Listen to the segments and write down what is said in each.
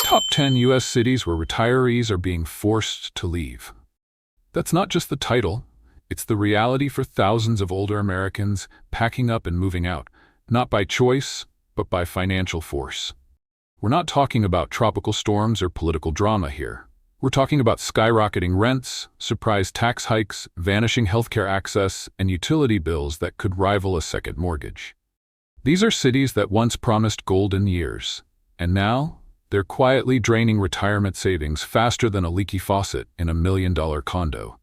Top 10 U.S. cities where retirees are being forced to leave. That's not just the title, it's the reality for thousands of older Americans packing up and moving out, not by choice, but by financial force. We're not talking about tropical storms or political drama here. We're talking about skyrocketing rents, surprise tax hikes, vanishing healthcare access, and utility bills that could rival a second mortgage. These are cities that once promised golden years, and now they're quietly draining retirement savings faster than a leaky faucet in a $1 million condo.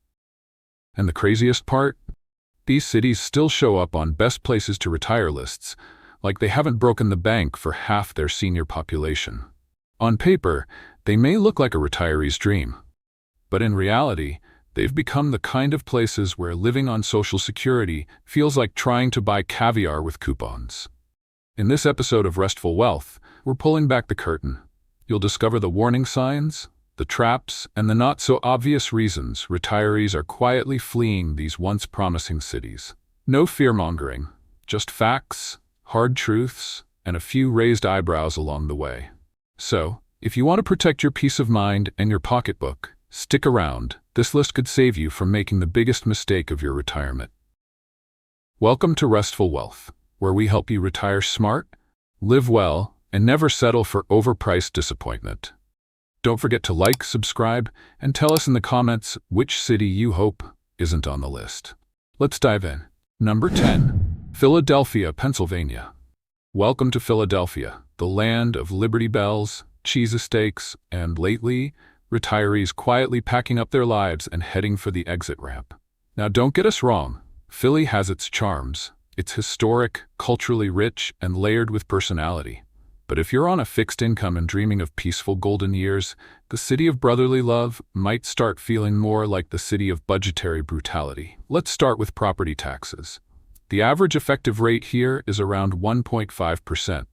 And the craziest part? These cities still show up on best places to retire lists, like they haven't broken the bank for half their senior population. On paper, they may look like a retiree's dream, but in reality, they've become the kind of places where living on Social Security feels like trying to buy caviar with coupons. In this episode of Restful Wealth, we're pulling back the curtain. You'll discover the warning signs, the traps, and the not-so-obvious reasons retirees are quietly fleeing these once promising cities. No fear-mongering, just facts, hard truths, and a few raised eyebrows along the way. So, if you want to protect your peace of mind and your pocketbook, stick around. This list could save you from making the biggest mistake of your retirement. Welcome to Restful Wealth, where we help you retire smart, live well, and never settle for overpriced disappointment. Don't forget to like, subscribe, and tell us in the comments which city you hope isn't on the list. Let's dive in. Number 10. Philadelphia, Pennsylvania. Welcome to Philadelphia, the land of Liberty Bells, cheesesteaks, and lately, retirees quietly packing up their lives and heading for the exit ramp. Now don't get us wrong, Philly has its charms. It's historic, culturally rich, and layered with personality. But if you're on a fixed income and dreaming of peaceful golden years, the city of brotherly love might start feeling more like the city of budgetary brutality. Let's start with property taxes. The average effective rate here is around 1.5%,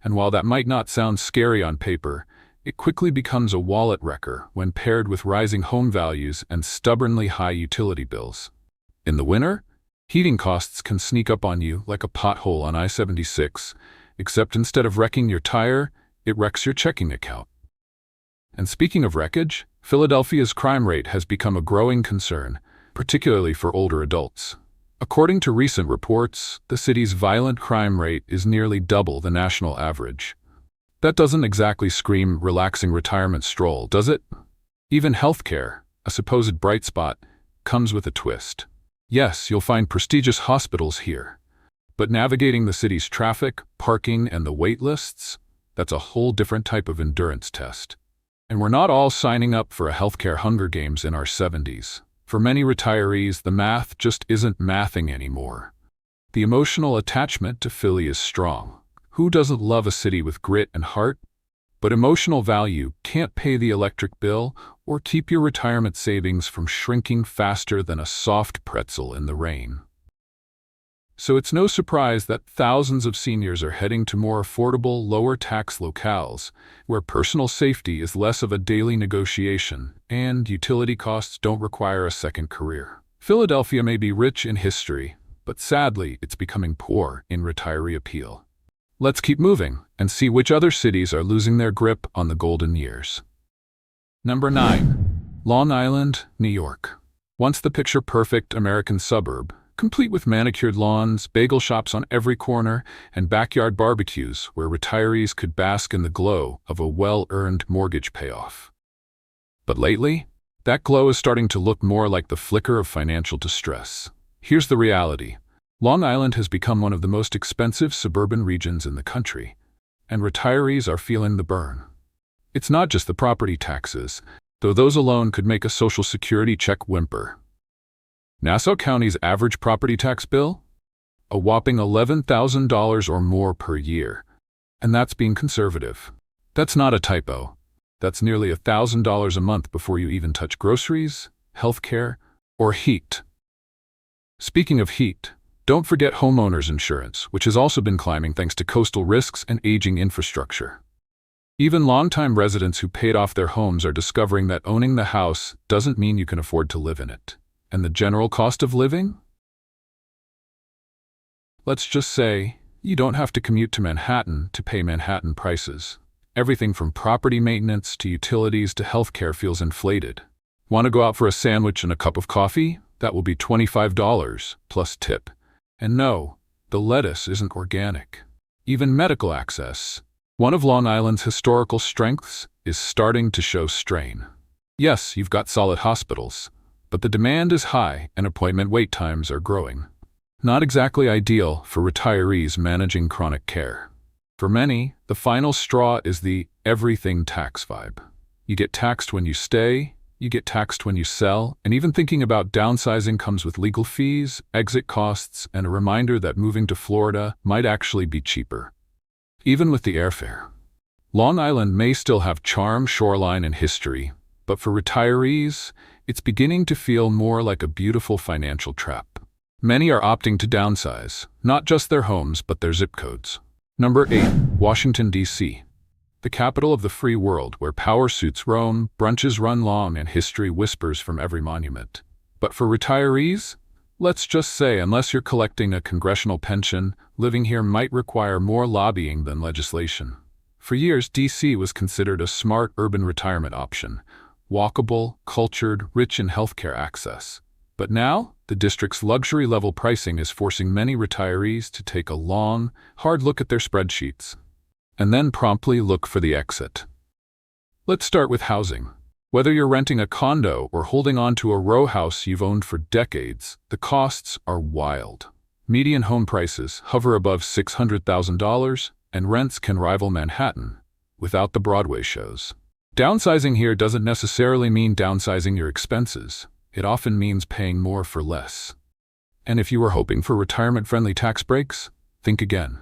and while that might not sound scary on paper, it quickly becomes a wallet wrecker when paired with rising home values and stubbornly high utility bills. In the winter, heating costs can sneak up on you like a pothole on I-76, except instead of wrecking your tire, it wrecks your checking account. And speaking of wreckage, Philadelphia's crime rate has become a growing concern, particularly for older adults. According to recent reports, the city's violent crime rate is nearly double the national average. That doesn't exactly scream relaxing retirement stroll, does it? Even healthcare, a supposed bright spot, comes with a twist. Yes, you'll find prestigious hospitals here, but navigating the city's traffic, parking, and the wait lists, that's a whole different type of endurance test. And we're not all signing up for a healthcare Hunger Games in our 70s. For many retirees, the math just isn't mathing anymore. The emotional attachment to Philly is strong. Who doesn't love a city with grit and heart? But emotional value can't pay the electric bill or keep your retirement savings from shrinking faster than a soft pretzel in the rain. So it's no surprise that thousands of seniors are heading to more affordable, lower-tax locales, where personal safety is less of a daily negotiation and utility costs don't require a second career. Philadelphia may be rich in history, but sadly, it's becoming poor in retiree appeal. Let's keep moving and see which other cities are losing their grip on the golden years. Number 9. Long Island, New York. Once the picture-perfect American suburb, complete with manicured lawns, bagel shops on every corner, and backyard barbecues where retirees could bask in the glow of a well-earned mortgage payoff. But lately, that glow is starting to look more like the flicker of financial distress. Here's the reality. Long Island has become one of the most expensive suburban regions in the country, and retirees are feeling the burn. It's not just the property taxes, though those alone could make a Social Security check whimper. Nassau County's average property tax bill? A whopping $11,000 or more per year. And that's being conservative. That's not a typo. That's nearly $1,000 a month before you even touch groceries, healthcare, or heat. Speaking of heat, don't forget homeowners insurance, which has also been climbing thanks to coastal risks and aging infrastructure. Even longtime residents who paid off their homes are discovering that owning the house doesn't mean you can afford to live in it. And the general cost of living? Let's just say, you don't have to commute to Manhattan to pay Manhattan prices. Everything from property maintenance to utilities to healthcare feels inflated. Want to go out for a sandwich and a cup of coffee? That will be $25 plus tip. And no, the lettuce isn't organic. Even medical access, one of Long Island's historical strengths, is starting to show strain. Yes, you've got solid hospitals, but the demand is high and appointment wait times are growing. Not exactly ideal for retirees managing chronic care. For many, the final straw is the everything tax vibe. You get taxed when you stay, you get taxed when you sell, and even thinking about downsizing comes with legal fees, exit costs, and a reminder that moving to Florida might actually be cheaper. Even with the airfare. Long Island may still have charm, shoreline, and history, but for retirees, it's beginning to feel more like a beautiful financial trap. Many are opting to downsize, not just their homes, but their zip codes. Number 8. Washington, D.C. The capital of the free world, where power suits roam, brunches run long, and history whispers from every monument. But for retirees, let's just say, unless you're collecting a congressional pension, living here might require more lobbying than legislation. For years, D.C. was considered a smart urban retirement option, walkable, cultured, rich in healthcare access. But now, the district's luxury-level pricing is forcing many retirees to take a long, hard look at their spreadsheets, and then promptly look for the exit. Let's start with housing. Whether you're renting a condo or holding on to a row house you've owned for decades, the costs are wild. Median home prices hover above $600,000, and rents can rival Manhattan, without the Broadway shows. Downsizing here doesn't necessarily mean downsizing your expenses. It often means paying more for less. And if you were hoping for retirement-friendly tax breaks, think again.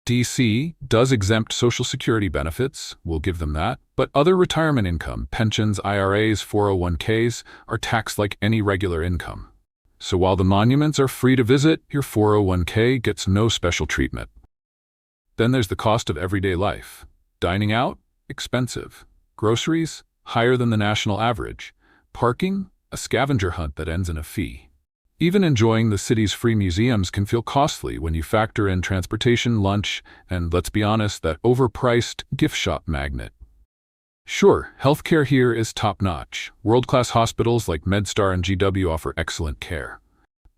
D.C. does exempt Social Security benefits, we'll give them that, but other retirement income, pensions, IRAs, 401ks, are taxed like any regular income. So while the monuments are free to visit, your 401k gets no special treatment. Then there's the cost of everyday life. Dining out? Expensive. Groceries? Higher than the national average. Parking? A scavenger hunt that ends in a fee. Even enjoying the city's free museums can feel costly when you factor in transportation, lunch, and, let's be honest, that overpriced gift shop magnet. Sure, healthcare here is top-notch. World-class hospitals like MedStar and GW offer excellent care.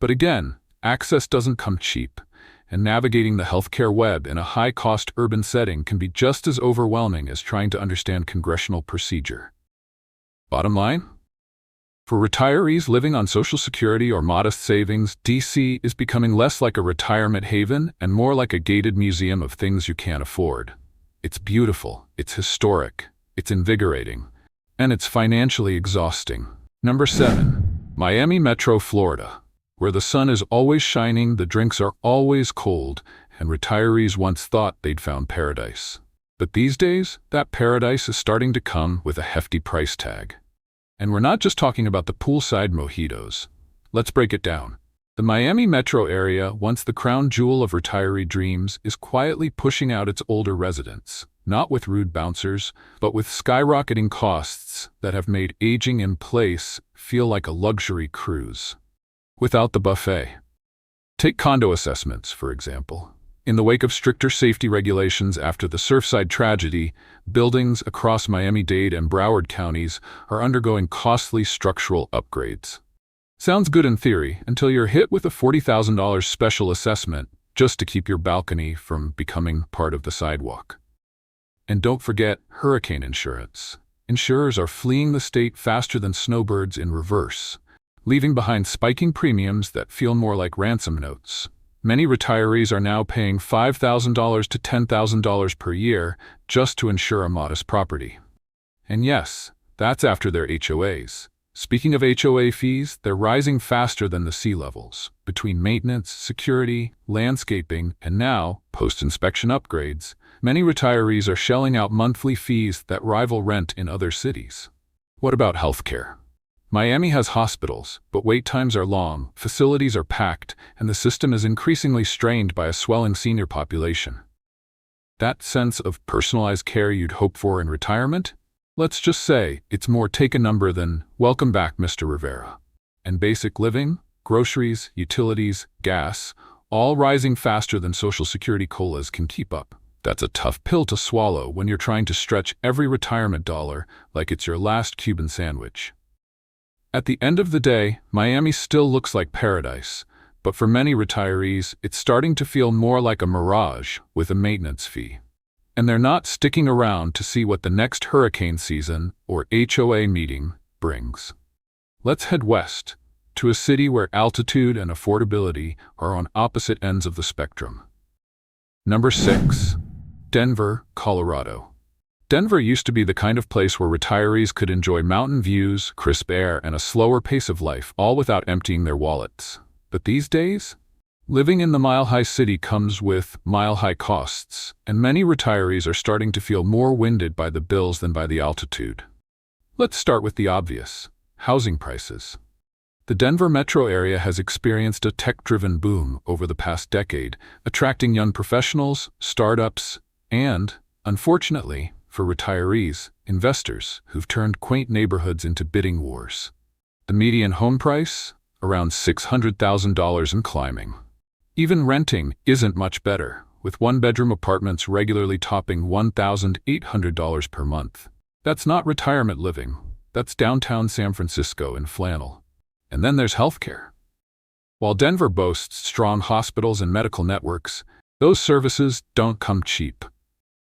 But again, access doesn't come cheap, and navigating the healthcare web in a high-cost urban setting can be just as overwhelming as trying to understand congressional procedure. Bottom line? For retirees living on Social Security or modest savings, D.C. is becoming less like a retirement haven and more like a gated museum of things you can't afford. It's beautiful, it's historic, it's invigorating, and it's financially exhausting. Number 7. Miami Metro, Florida. Where the sun is always shining, the drinks are always cold, and retirees once thought they'd found paradise. But these days, that paradise is starting to come with a hefty price tag. And we're not just talking about the poolside mojitos. Let's break it down. The Miami metro area, once the crown jewel of retiree dreams, is quietly pushing out its older residents, not with rude bouncers, but with skyrocketing costs that have made aging in place feel like a luxury cruise. Without the buffet. Take condo assessments, for example. In the wake of stricter safety regulations after the Surfside tragedy, buildings across Miami-Dade and Broward counties are undergoing costly structural upgrades. Sounds good in theory until you're hit with a $40,000 special assessment just to keep your balcony from becoming part of the sidewalk. And don't forget hurricane insurance. Insurers are fleeing the state faster than snowbirds in reverse, leaving behind spiking premiums that feel more like ransom notes. Many retirees are now paying $5,000 to $10,000 per year just to insure a modest property. And yes, that's after their HOAs. Speaking of HOA fees, they're rising faster than the sea levels. Between maintenance, security, landscaping, and now, post-inspection upgrades, many retirees are shelling out monthly fees that rival rent in other cities. What about healthcare? Miami has hospitals, but wait times are long, facilities are packed, and the system is increasingly strained by a swelling senior population. That sense of personalized care you'd hope for in retirement? Let's just say it's more take a number than welcome back, Mr. Rivera. And basic living, groceries, utilities, gas, all rising faster than Social Security COLAs can keep up. That's a tough pill to swallow when you're trying to stretch every retirement dollar like it's your last Cuban sandwich. At the end of the day, Miami still looks like paradise, but for many retirees, it's starting to feel more like a mirage with a maintenance fee. And they're not sticking around to see what the next hurricane season or HOA meeting brings. Let's head west, to a city where altitude and affordability are on opposite ends of the spectrum. Number 6. Denver, Colorado. Denver used to be the kind of place where retirees could enjoy mountain views, crisp air, and a slower pace of life, all without emptying their wallets. But these days, living in the mile-high city comes with mile-high costs, and many retirees are starting to feel more winded by the bills than by the altitude. Let's start with the obvious: housing prices. The Denver metro area has experienced a tech-driven boom over the past decade, attracting young professionals, startups, and, unfortunately, for retirees, investors who've turned quaint neighborhoods into bidding wars. The median home price? Around $600,000 and climbing. Even renting isn't much better, with one-bedroom apartments regularly topping $1,800 per month. That's not retirement living. That's downtown San Francisco in flannel. And then there's healthcare. While Denver boasts strong hospitals and medical networks, those services don't come cheap.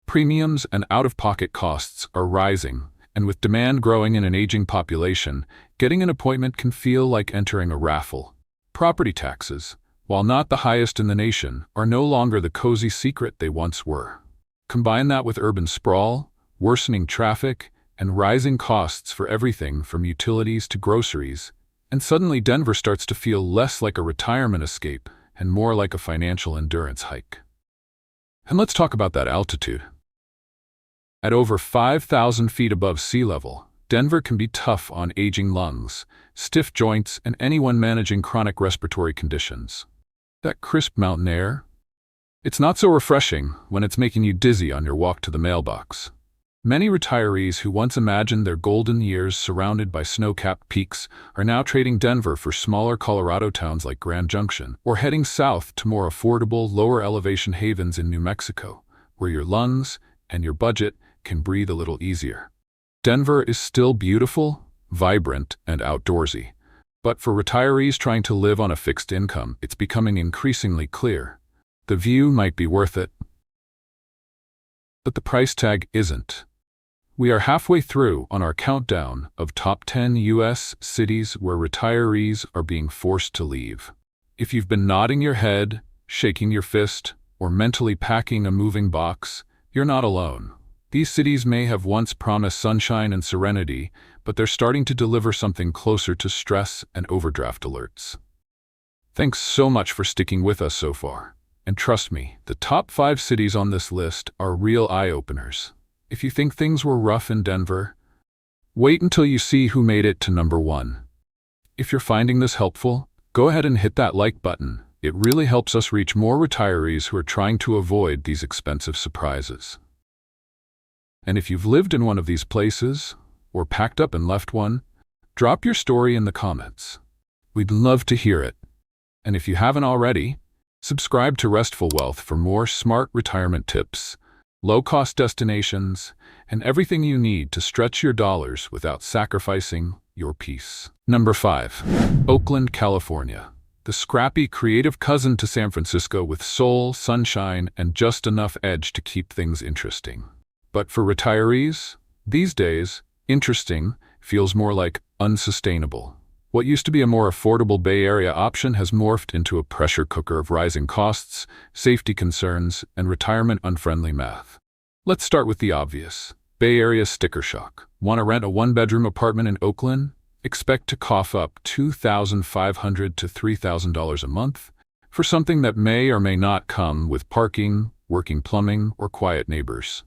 Premiums and out-of-pocket costs are rising, and with demand growing in an aging population, getting an appointment can feel like entering a raffle. Property taxes, while not the highest in the nation, are no longer the cozy secret they once were. Combine that with urban sprawl, worsening traffic, and rising costs for everything from utilities to groceries, and suddenly Denver starts to feel less like a retirement escape and more like a financial endurance hike. And let's talk about that altitude. At over 5,000 feet above sea level, Denver can be tough on aging lungs, stiff joints, and anyone managing chronic respiratory conditions. That crisp mountain air? It's not so refreshing when it's making you dizzy on your walk to the mailbox. Many retirees who once imagined their golden years surrounded by snow-capped peaks are now trading Denver for smaller Colorado towns like Grand Junction, or heading south to more affordable, lower-elevation havens in New Mexico, where your lungs and your budget can breathe a little easier. Denver is still beautiful, vibrant, and outdoorsy. But for retirees trying to live on a fixed income, it's becoming increasingly clear. The view might be worth it, but the price tag isn't. We are halfway through on our countdown of top 10 U.S. cities where retirees are being forced to leave. If you've been nodding your head, shaking your fist, or mentally packing a moving box, you're not alone. These cities may have once promised sunshine and serenity, but they're starting to deliver something closer to stress and overdraft alerts. Thanks so much for sticking with us so far. And trust me, the top 5 cities on this list are real eye-openers. If you think things were rough in Denver, wait until you see who made it to number 1. If you're finding this helpful, go ahead and hit that like button. It really helps us reach more retirees who are trying to avoid these expensive surprises. And if you've lived in one of these places, or packed up and left one, drop your story in the comments. We'd love to hear it. And if you haven't already, subscribe to Restful Wealth for more smart retirement tips, low-cost destinations, and everything you need to stretch your dollars without sacrificing your peace. Number 5. Oakland, California. The scrappy, creative cousin to San Francisco with soul, sunshine, and just enough edge to keep things interesting. But for retirees, these days, interesting feels more like unsustainable. What used to be a more affordable Bay Area option has morphed into a pressure cooker of rising costs, safety concerns, and retirement-unfriendly math. Let's start with the obvious. Bay Area sticker shock. Want to rent a one-bedroom apartment in Oakland? Expect to cough up $2,500 to $3,000 a month for something that may or may not come with parking, working plumbing, or quiet neighbors.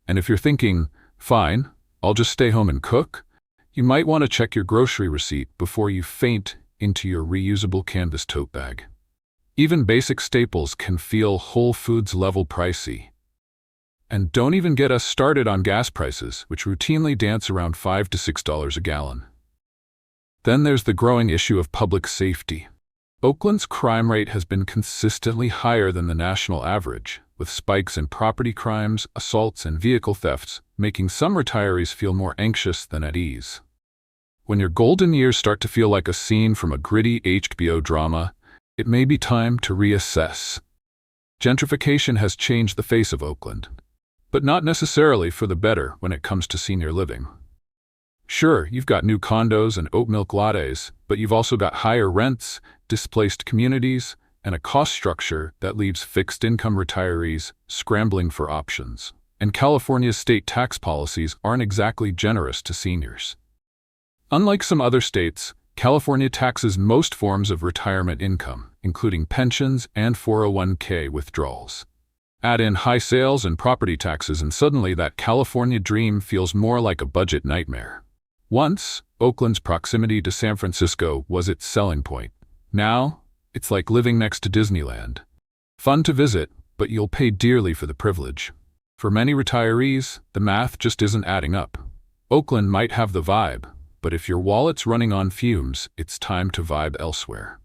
And if you're thinking, fine, I'll just stay home and cook, you might want to check your grocery receipt before you faint into your reusable canvas tote bag. Even basic staples can feel Whole Foods level pricey. And don't even get us started on gas prices, which routinely dance around $5 to $6 a gallon. Then there's the growing issue of public safety. Oakland's crime rate has been consistently higher than the national average, with spikes in property crimes, assaults, and vehicle thefts, making some retirees feel more anxious than at ease. When your golden years start to feel like a scene from a gritty HBO drama, it may be time to reassess. Gentrification has changed the face of Oakland, but not necessarily for the better when it comes to senior living. Sure, you've got new condos and oat milk lattes, but you've also got higher rents, displaced communities, and a cost structure that leaves fixed-income retirees scrambling for options. And California's state tax policies aren't exactly generous to seniors. Unlike some other states, California taxes most forms of retirement income, including pensions and 401k withdrawals. Add in high sales and property taxes, and suddenly that California dream feels more like a budget nightmare. Once, Oakland's proximity to San Francisco was its selling point. Now, it's like living next to Disneyland. Fun to visit, but you'll pay dearly for the privilege. For many retirees, the math just isn't adding up. Oakland might have the vibe, but if your wallet's running on fumes, it's time to vibe elsewhere.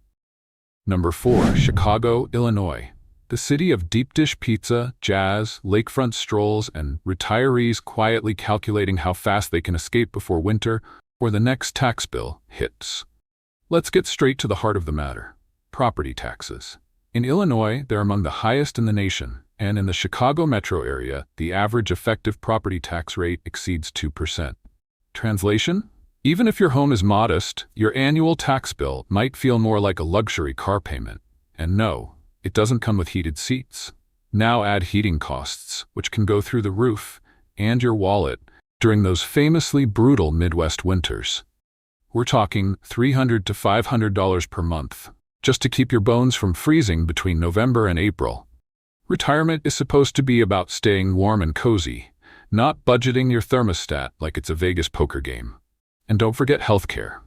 Number 4, Chicago, Illinois. The city of deep dish pizza, jazz, lakefront strolls, and retirees quietly calculating how fast they can escape before winter or the next tax bill hits. Let's get straight to the heart of the matter. Property taxes. In Illinois, they're among the highest in the nation, and in the Chicago metro area, the average effective property tax rate exceeds 2%. Translation? Even if your home is modest, your annual tax bill might feel more like a luxury car payment. And no, it doesn't come with heated seats. Now add heating costs, which can go through the roof, and your wallet during those famously brutal Midwest winters. We're talking $300 to $500 per month, just to keep your bones from freezing between November and April. Retirement is supposed to be about staying warm and cozy, not budgeting your thermostat like it's a Vegas poker game. And don't forget healthcare.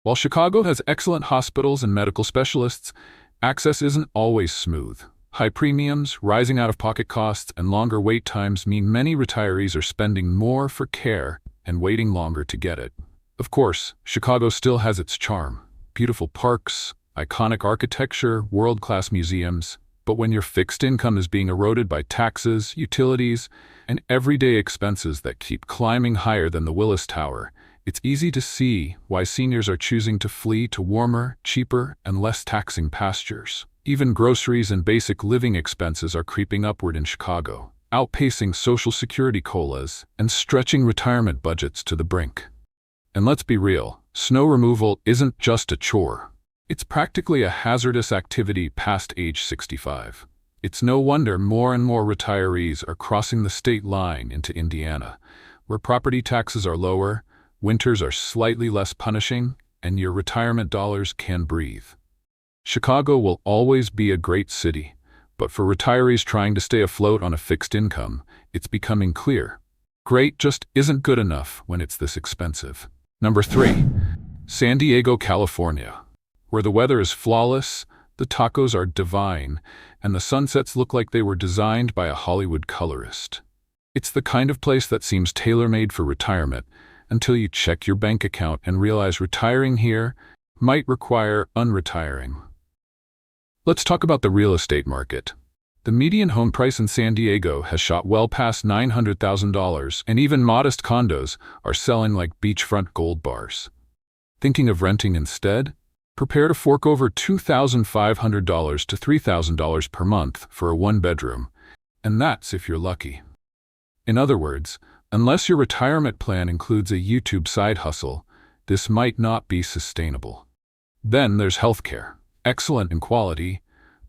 While Chicago has excellent hospitals and medical specialists, access isn't always smooth. High premiums, rising out-of-pocket costs, and longer wait times mean many retirees are spending more for care and waiting longer to get it. Of course, Chicago still has its charm. Beautiful parks, iconic architecture, world-class museums. But when your fixed income is being eroded by taxes, utilities, and everyday expenses that keep climbing higher than the Willis Tower, it's easy to see why seniors are choosing to flee to warmer, cheaper, and less taxing pastures. Even groceries and basic living expenses are creeping upward in Chicago, outpacing Social Security COLAs and stretching retirement budgets to the brink. And let's be real, snow removal isn't just a chore. It's practically a hazardous activity past age 65. It's no wonder more and more retirees are crossing the state line into Indiana, where property taxes are lower, winters are slightly less punishing, and your retirement dollars can breathe. Chicago will always be a great city, but for retirees trying to stay afloat on a fixed income, it's becoming clear. Great just isn't good enough when it's this expensive. Number 3, San Diego, California, where the weather is flawless, the tacos are divine, and the sunsets look like they were designed by a Hollywood colorist. It's the kind of place that seems tailor-made for retirement, until you check your bank account and realize retiring here might require unretiring. Let's talk about the real estate market. The median home price in San Diego has shot well past $900,000, and even modest condos are selling like beachfront gold bars. Thinking of renting instead? Prepare to fork over $2,500 to $3,000 per month for a one-bedroom, and that's if you're lucky. In other words, unless your retirement plan includes a YouTube side hustle, this might not be sustainable. Then there's healthcare, excellent in quality,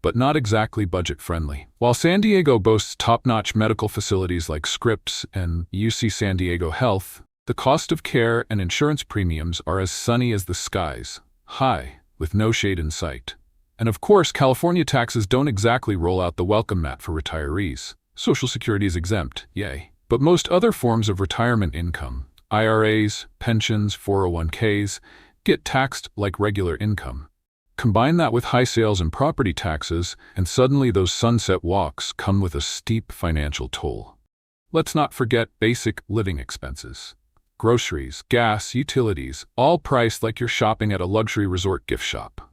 but not exactly budget-friendly. While San Diego boasts top-notch medical facilities like Scripps and UC San Diego Health, the cost of care and insurance premiums are as sunny as the skies, high, with no shade in sight. And of course, California taxes don't exactly roll out the welcome mat for retirees. Social Security is exempt, yay. But most other forms of retirement income, IRAs, pensions, 401ks, get taxed like regular income. Combine that with high sales and property taxes, and suddenly those sunset walks come with a steep financial toll. Let's not forget basic living expenses. Groceries, gas, utilities, all priced like you're shopping at a luxury resort gift shop.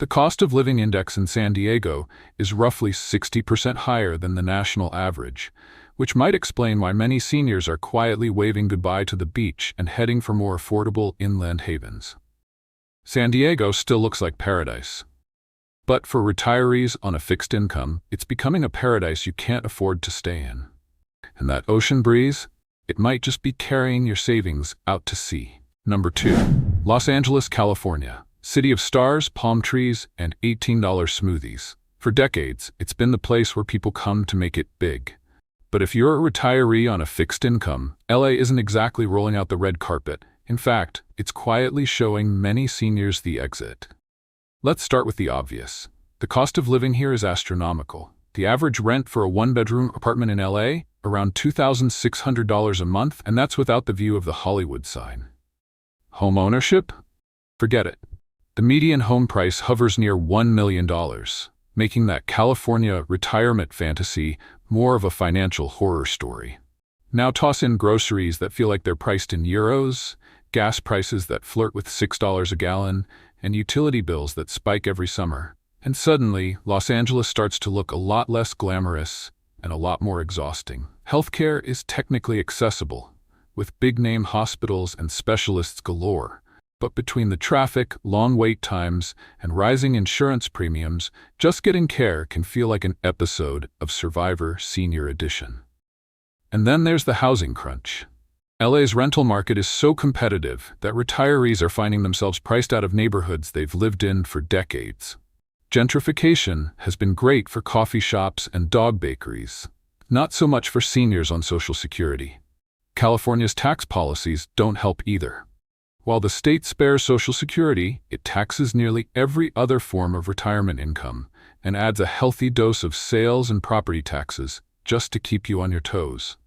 The cost of living index in San Diego is roughly 60% higher than the national average, which might explain why many seniors are quietly waving goodbye to the beach and heading for more affordable inland havens. San Diego still looks like paradise. But for retirees on a fixed income, it's becoming a paradise you can't afford to stay in. And that ocean breeze? It might just be carrying your savings out to sea. Number 2. Los Angeles, California. City of stars, palm trees, and $18 smoothies. For decades, it's been the place where people come to make it big. But if you're a retiree on a fixed income, LA isn't exactly rolling out the red carpet. In fact, it's quietly showing many seniors the exit. Let's start with the obvious. The cost of living here is astronomical. The average rent for a one-bedroom apartment in LA? Around $2,600 a month, and that's without the view of the Hollywood sign. Home ownership? Forget it. The median home price hovers near $1 million, making that California retirement fantasy more of a financial horror story. Now toss in groceries that feel like they're priced in euros, gas prices that flirt with $6 a gallon, and utility bills that spike every summer. And suddenly, Los Angeles starts to look a lot less glamorous and a lot more exhausting. Healthcare is technically accessible, with big-name hospitals and specialists galore. But between the traffic, long wait times, and rising insurance premiums, just getting care can feel like an episode of Survivor Senior Edition. And then there's the housing crunch. LA's rental market is so competitive that retirees are finding themselves priced out of neighborhoods they've lived in for decades. Gentrification has been great for coffee shops and dog bakeries, not so much for seniors on Social Security. California's tax policies don't help either. While the state spares Social Security, it taxes nearly every other form of retirement income and adds a healthy dose of sales and property taxes just to keep you on your toes.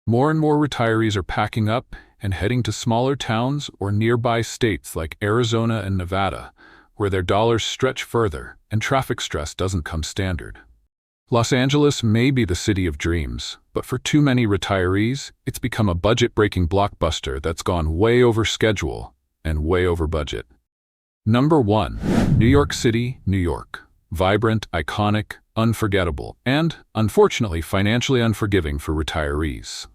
More and more retirees are packing up and heading to smaller towns or nearby states like Arizona and Nevada, where their dollars stretch further and traffic stress doesn't come standard. Los Angeles may be the city of dreams, but for too many retirees, it's become a budget-breaking blockbuster that's gone way over schedule and way over budget. Number 1. New York City, New York. Vibrant, iconic, unforgettable, and, unfortunately, financially unforgiving for retirees.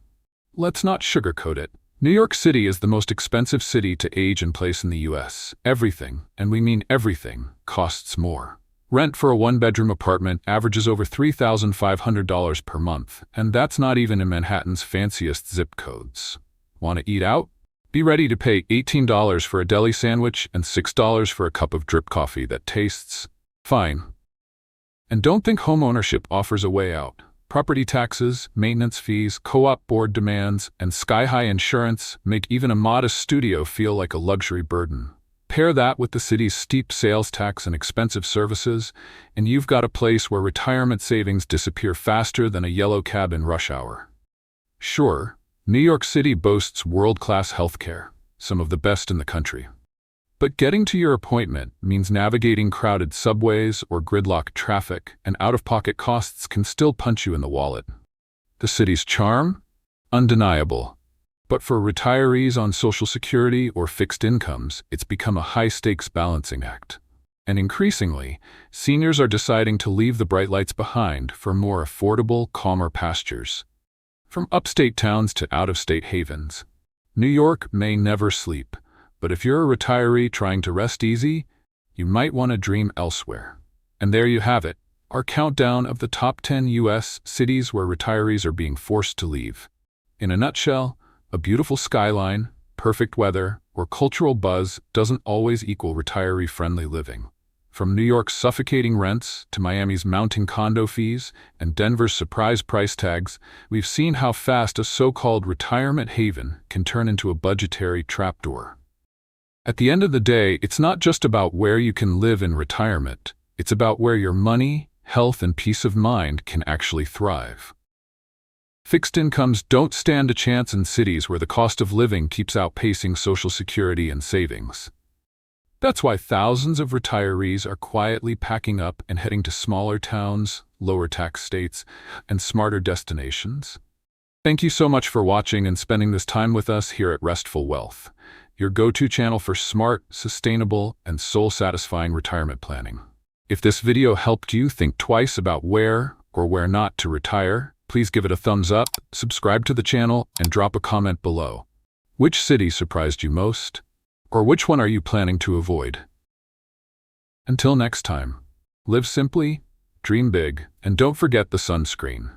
Let's not sugarcoat it. New York City is the most expensive city to age and place in the U.S. Everything, and we mean everything, costs more. Rent for a one-bedroom apartment averages over $3,500 per month, and that's not even in Manhattan's fanciest zip codes. Want to eat out? Be ready to pay $18 for a deli sandwich and $6 for a cup of drip coffee that tastes fine. And don't think homeownership offers a way out. Property taxes, maintenance fees, co-op board demands, and sky-high insurance make even a modest studio feel like a luxury burden. Pair that with the city's steep sales tax and expensive services, and you've got a place where retirement savings disappear faster than a yellow cab in rush hour. Sure, New York City boasts world-class healthcare, some of the best in the country. But getting to your appointment means navigating crowded subways or gridlock traffic, and out-of-pocket costs can still punch you in the wallet. The city's charm? Undeniable. But for retirees on Social Security or fixed incomes, it's become a high-stakes balancing act. And increasingly, seniors are deciding to leave the bright lights behind for more affordable, calmer pastures. From upstate towns to out-of-state havens, New York may never sleep, but if you're a retiree trying to rest easy, you might want to dream elsewhere. And there you have it, our countdown of the top 10 U.S. cities where retirees are being forced to leave. In a nutshell, a beautiful skyline, perfect weather, or cultural buzz doesn't always equal retiree-friendly living. From New York's suffocating rents to Miami's mounting condo fees and Denver's surprise price tags, we've seen how fast a so-called retirement haven can turn into a budgetary trapdoor. At the end of the day, it's not just about where you can live in retirement. It's about where your money, health, and peace of mind can actually thrive. Fixed incomes don't stand a chance in cities where the cost of living keeps outpacing Social Security and savings. That's why thousands of retirees are quietly packing up and heading to smaller towns, lower tax states, and smarter destinations. Thank you so much for watching and spending this time with us here at Restful Wealth. your go-to channel for smart, sustainable, and soul-satisfying retirement planning. If this video helped you think twice about where or where not to retire, please give it a thumbs up, subscribe to the channel, and drop a comment below. Which city surprised you most? Or which one are you planning to avoid? Until next time, live simply, dream big, and don't forget the sunscreen.